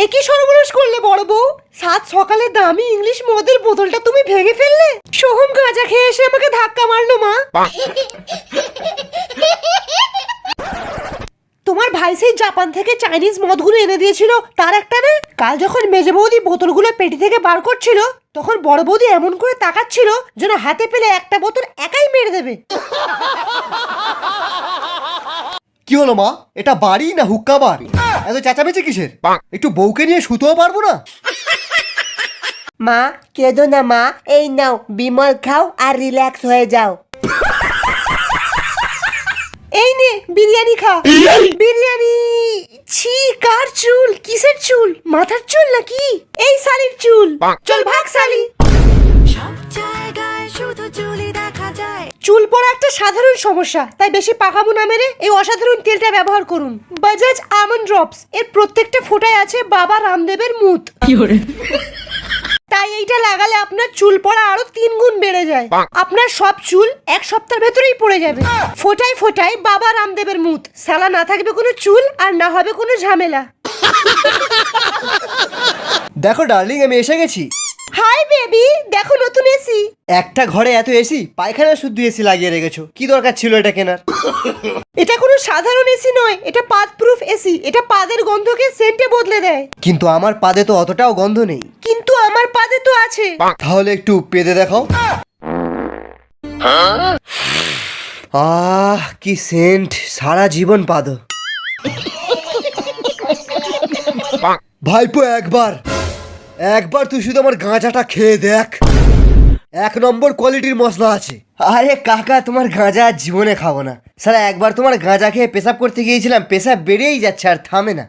একই সর্বনাশ করলে বড় বউ। সাত সকালে দামি ইংলিশ মদের বোতলটা তুমি ভেঙে ফেললে। সোহম গাঁজা খেয়ে এসে আমাকে ধাক্কা মারলো মা। তোমার ভাই সেই জাপান থেকে চাইনিজ মদগুলো এনে দিয়েছিল, তার একটা না? কাল যখন মেজে বৌদি বোতলগুলো পেটি থেকে বার করছিল, তখন বড় বৌদি এমন করে তাকাচ্ছিল যেন হাতে পেলে একটা বোতল একাই মেরে দেবে। কি হলো মা, এটা বাড়ি না হুক্কা বার? এত চেঁচামেচি কিসের? একটু বউকে নিয়ে শুতেও পারবো না? মা কেঁদো না মা, এই নাও বিমল খাও আর রিল্যাক্স হয়ে যাও। এই নে বিরিয়ানি খা। বিরিয়ানি? ছি, কার চুল? কিসের চুল? মাথার চুল নাকি? এই শালির চুল। চল ভাগ শালি। চুল পড়া একটা সাধারণ সমস্যা, তাই বেশি পাকাবো না মেরে এই অসাধারণ তেলটা ব্যবহার করুন, বাজাজ আমন্ড ড্রপস। এর প্রত্যেকটা ফোঁটায় আছে বাবা রামদেবের মুত। তাই এইটা লাগালে আপনার চুল পড়া আরো 3 গুণ বেড়ে যায়। আপনার সব চুল এক সপ্তাহের ভেতরেই পড়ে যাবে। ফোঁটায় ফোঁটায় বাবা রামদেবের মুত। সালা না থাকবে কোনো চুল আর না হবে কোনো ঝামেলা। দেখো ডার্লিং, আমি এসে গেছি। হাই বেবি, দেখো নতুন এসি। একটা ঘরে এত এসি, পায়খানা শুদ্ধ এসি লাগিয়ে রেখেছো, কি দরকার ছিল এটা কেনার? এটা কোনো সাধারণ এসি নয়, এটা পাদ প্রুফ এসি। এটা পাদের গন্ধকে সেন্টে বদলে দেয়। কিন্তু আমার পাদে তো অতটাও গন্ধ নেই। কিন্তু আমার পাদে তো আছে। তাহলে একটু পেদে দেখাও। আহ কি সেন্ট, সারা জীবন পাদো। ভাইপো একবার তুই শুধু আমার গাঁজাটা খেয়ে দেখ, 1 নম্বর কোয়ালিটির মশলা আছে। আরে কাকা, তোমার গাঁজা আর জীবনে খাবো না। সারা একবার তোমার গাঁজা খেয়ে পেশাব করতে গিয়েছিলাম, পেশাব বেরিয়েই যাচ্ছে আর থামে না।